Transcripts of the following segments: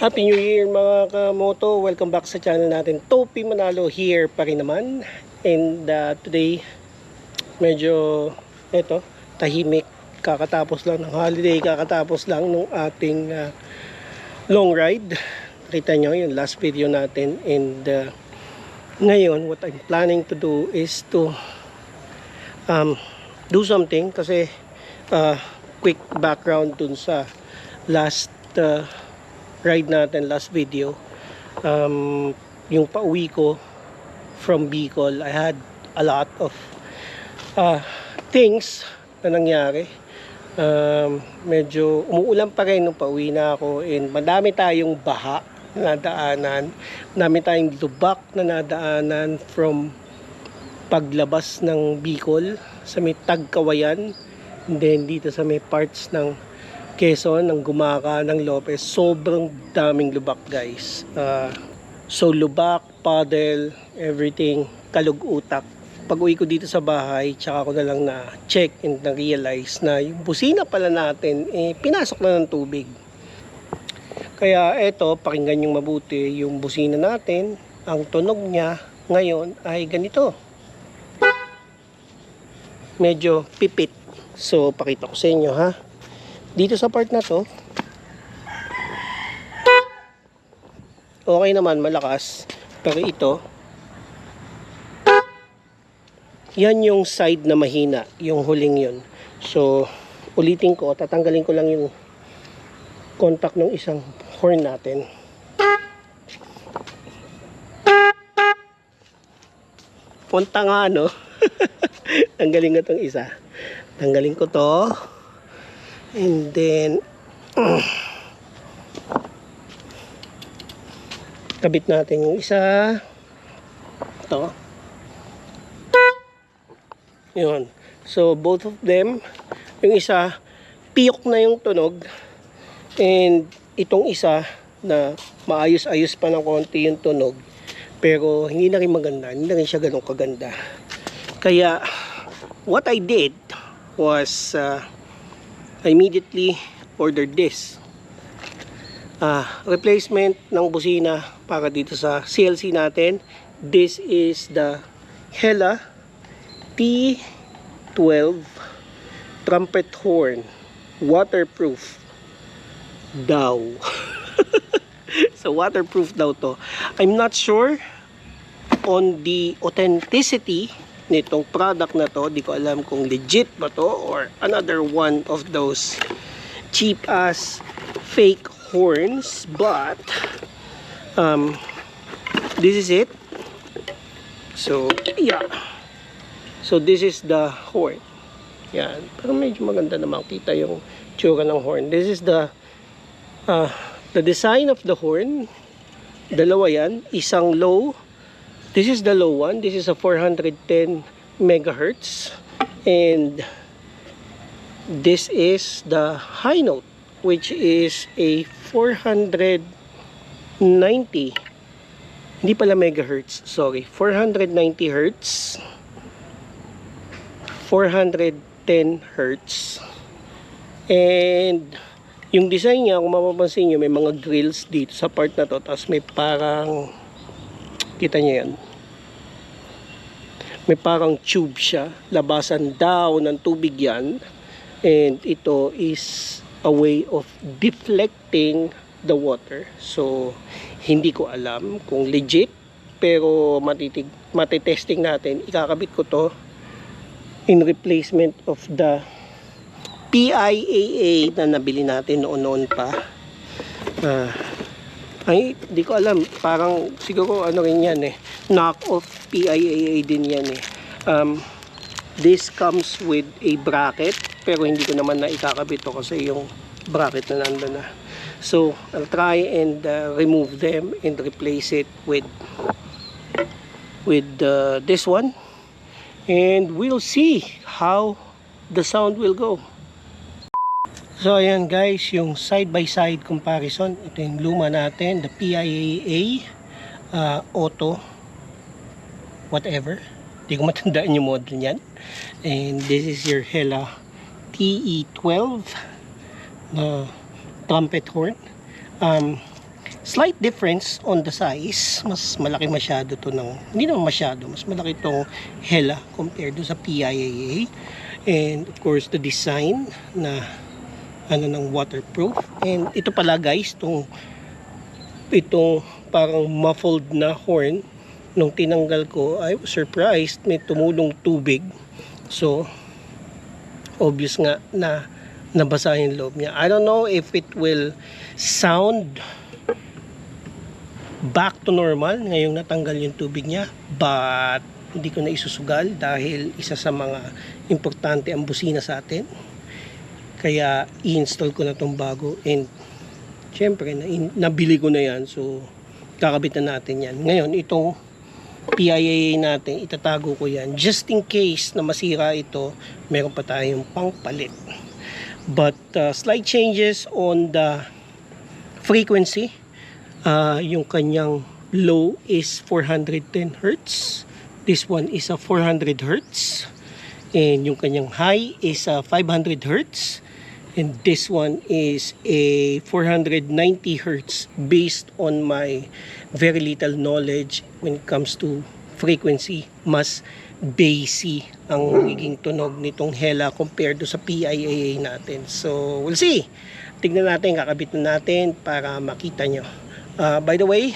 Happy New Year mga kamoto! Welcome back sa channel natin. Topi Manalo here pa rin naman. And today, medyo tahimik. Kakatapos lang ng holiday, kakatapos lang ng ating long ride. Nakita nyo yung last video natin. And ngayon, what I'm planning to do is to do something. Kasi quick background dun sa last ride natin, last video. Yung pauwi ko from Bicol, I had a lot of things na nangyari. Medyo umuulan pa rin nung pauwi na ako, and madami tayong baha na nadaanan, madami tayong lubak na nadaanan from paglabas ng Bicol sa may Tagkawayan, and then dito sa may parts ng Quezon, ng Gumaka, ng Lopez. Sobrang daming lubak, guys. So lubak, puddle, everything, kalug-utak. Pag uwi ko dito sa bahay, tsaka ko na lang na check and na-realize na yung busina pala natin, pinasok na ng tubig. Kaya eto, pakinggan yung mabuti yung busina natin. Ang tunog niya ngayon ay ganito. Medyo pipit. So pakita ko sa inyo, ha. Dito sa part na to, okay naman, malakas. Pero ito, yan yung side na mahina, yung huling yun. So, ulitin ko, tatanggalin ko lang yung contact ng isang horn natin. Punta nga, no? Tanggalin ko tong isa. Tanggalin ko to. And then kabit natin yung isa. Ito. Yun. So both of them, yung isa piyok na yung tunog, and itong isa na maayos-ayos pa ng konti yung tunog, pero hindi na rin maganda, hindi na rin siya ganun kaganda. Kaya what I did was I immediately ordered this replacement ng busina para dito sa CLC natin. This is the Hella T12 trumpet horn, waterproof daw. So waterproof daw to. I'm not sure on the authenticity nitong product na to. Di ko alam kung legit ba to or another one of those cheap ass fake horns, but this is it. So yeah, so this is the horn. Yan, pero medyo maganda naman kita yung tsura ng horn. This is the design of the horn. Dalawa yan, isang low. This is the low one. This is a 410 megahertz, and this is the high note, which is a 490. Hindi pala megahertz, sorry. 490 hertz. 410 hertz. And yung design niya, kung mapapansin niyo, may mga grills dito sa part na to. Tapos may parang, kita niyo yan, may parang tube siya, labasan daw ng tubig yan, and ito is a way of deflecting the water. So hindi ko alam kung legit, pero matitesting natin. Ikakabit ko to in replacement of the PIAA na nabili natin noon pa. Ay, di ko alam, parang siguro ano rin yan knock off PIAA din yan This comes with a bracket, pero hindi ko naman na ikakabit to kasi yung bracket na nandun na. So I'll try and remove them and replace it with this one, and we'll see how the sound will go. So ayan guys, yung side by side comparison. Ito yung luma natin, the PIAA auto whatever, hindi ko matandaan yung model niyan. And this is your Hella TE12 trumpet horn. slight difference on the size. Mas malaki masyado to ng, hindi naman masyado, mas malaki tong Hella compared to sa PIAA. And of course the design na ano ng waterproof. And ito pala guys, itong parang muffled na horn, nung tinanggal ko, I was surprised, may tumulong tubig. So obvious nga na nabasa yung loob niya. I don't know if it will sound back to normal ngayong natanggal yung tubig niya, but hindi ko na isusugal dahil isa sa mga importante ang busina sa atin. Kaya i-install ko na tong bago, and syempre nabili ko na yan, so kakabit na natin yan. Ngayon itong PIAA natin, itatago ko yan just in case na masira ito, meron pa tayong pangpalit. But slight changes on the frequency. Yung kanyang low is 410 Hz. This one is a 400 Hz. And yung kanyang high is 500 Hz. And this one is a 490 Hz based on my very little knowledge when it comes to frequency. Mas bassy ang magiging tunog nitong Hella compared to sa PIAA natin. So we'll see. Tignan natin, kakabit na natin para makita nyo. By the way,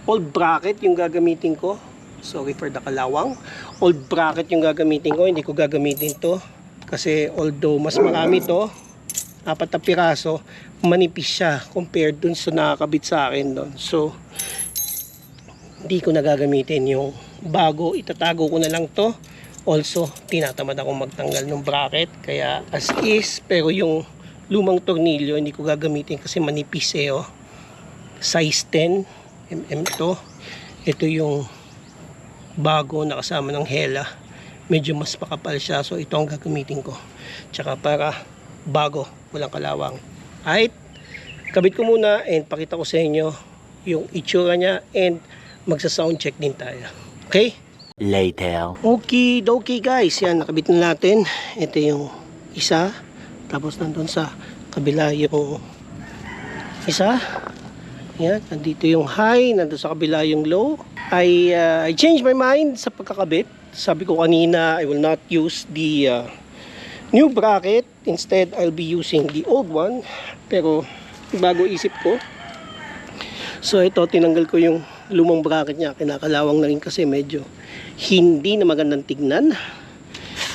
old bracket yung gagamitin ko. Sorry for the kalawang. Old bracket yung gagamitin ko. Hindi ko gagamitin to kasi although mas marami to, 4 na piraso, manipis siya compared dun sa nakakabit sa akin doon. So hindi ko na gagamitin yung bago, itatago ko na lang to. Also tinatamad akong magtanggal ng bracket, kaya as is. Pero yung lumang tornilyo hindi ko gagamitin kasi manipis eh, oh. Size 10 mm to. Ito yung bago na kasama ng Hella, medyo mas makapal siya, so ito ang gagamitin ko. Tsaka para bago, walang kalawang. Alright, kabit ko muna and pakita ko sa inyo yung itsura niya, and magsa-sound check din tayo. Okay? Later. Okay guys, yan, nakabit na natin. Ito yung isa, tapos nandun sa kabila yung isa. Yan, nandito yung high, nandun sa kabila yung low. I changed my mind sa pagkakabit. Sabi ko kanina, I will not use the new bracket. Instead, I'll be using the old one. Pero bago isip ko. So ito, tinanggal ko yung lumang bracket niya. Kinakalawang na rin kasi medyo hindi na magandang tignan.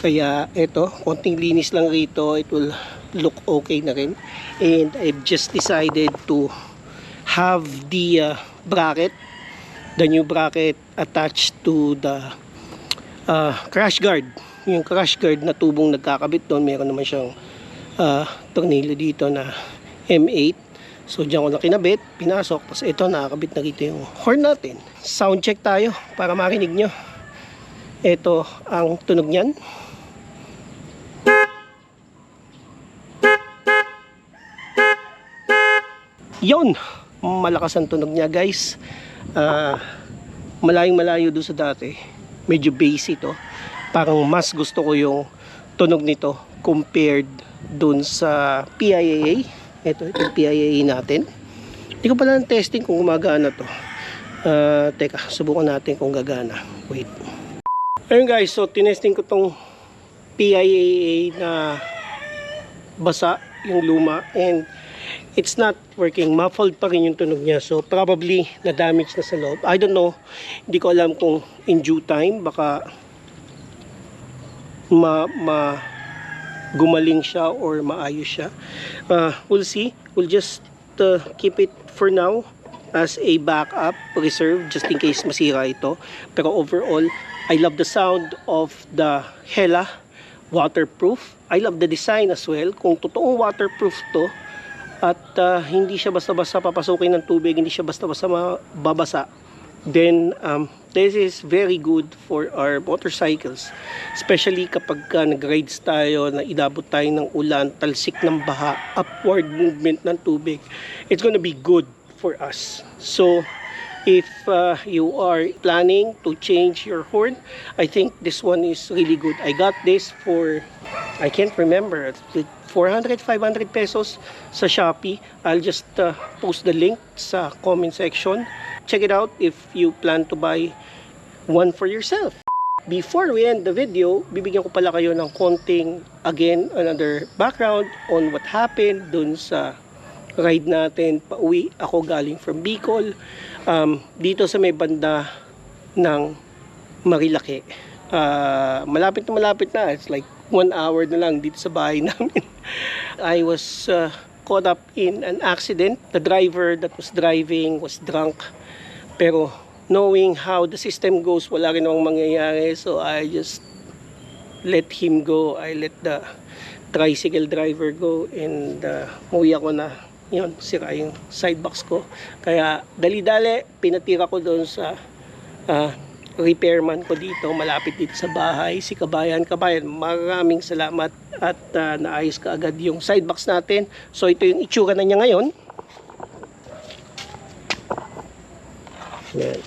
Kaya ito, konting linis lang rito. It will look okay na rin. And I've just decided to have the bracket, the new bracket, attached to the crash guard. Yung crash guard na tubong nagkakabit doon, meron naman siyang tornilyo dito na M8. So diyan ko na kinabit, pinasok, tapos ito nakakabit na dito yung horn natin. Sound check tayo para marinig nyo. Ito ang tunog niyan. Yun, malakas ang tunog niya guys. Malayong malayo doon sa dati, medyo bassy to. Parang mas gusto ko yung tunog nito compared doon sa PIAA. Ito yung PIAA natin. Hindi ko pala ng testing kung gumagana to. Teka, subukan natin kung gagana. Wait. Ayun guys, so tinesting ko tong PIAA na basa yung luma, and it's not working. Muffled pa rin yung tunog niya. So probably na-damage na sa loob. I don't know. Hindi ko alam kung in due time baka gumaling siya or maayos siya. We'll see. We'll just keep it for now as a backup reserve just in case masira ito. Pero overall, I love the sound of the Hella waterproof. I love the design as well. Kung totoong waterproof to at hindi siya basta-basta papasukin ng tubig, hindi siya basta-basta mababasa, then this is very good for our motorcycles, especially kapag nag-rides tayo na inabot tayo ng ulan, talsik ng baha, upward movement ng tubig. It's gonna be good for us. So If you are planning to change your horn, I think this one is really good. I got this for, I can't remember, 400, 500 pesos sa Shopee. I'll just post the link sa comment section. Check it out if you plan to buy one for yourself. Before we end the video, bibigyan ko pala kayo ng konting, again, another background on what happened dun sa ride natin pauwi. Ako galing from Bicol, dito sa may banda ng Marilake. Malapit na, it's like 1 hour na lang dito sa bahay namin. I was caught up in an accident. The driver that was driving was drunk, pero knowing how the system goes, wala rin namang mangyayari, so I just let him go. I let the tricycle driver go, and umuwi ako na. Yun, sira yung side box ko. Kaya dali-dali, pinatira ko doon sa repairman ko dito, malapit dito sa bahay, si Kabayan. Maraming salamat at naayos ka agad yung side box natin. So ito yung itsura na niya ngayon. Yan.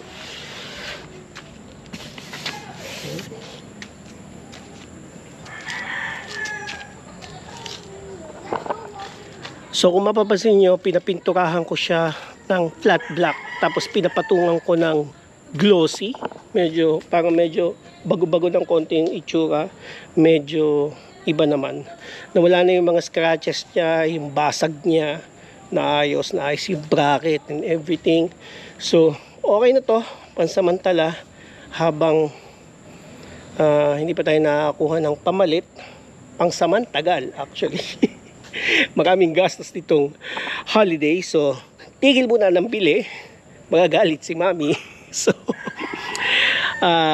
So kung mapapansin nyo, pinapinturahan ko siya ng flat black, tapos pinapatungan ko ng glossy. Parang medyo bago-bago ng konti yung itsura. Medyo iba naman. Nawala na yung mga scratches niya, yung basag niya, naayos yung bracket and everything. So okay na to, pansamantala, habang hindi pa tayo nakakuha ng pamalit. Pangsamantagal actually. Maraming gastos nitong holiday, so tigil muna ng bili, magagalit si mami. So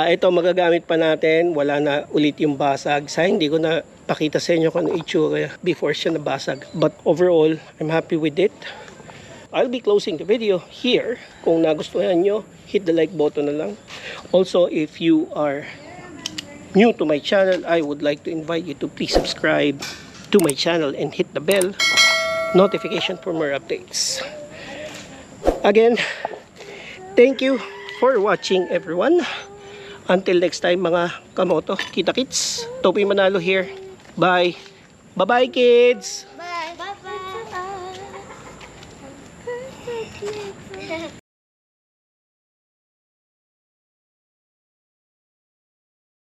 ito magagamit pa natin, wala na ulit yung basag. Sayang hindi ko na pakita sa inyo kung ano itsura before siya nabasag, but overall I'm happy with it. I'll be closing the video here. Kung nagustuhan nyo, hit the like button na lang. Also, if you are new to my channel, I would like to invite you to please subscribe to my channel and hit the bell notification for more updates. Again, thank you for watching, everyone. Until next time, mga kamoto, kita kits, Topi Manalo here. Bye. Bye-bye, kids.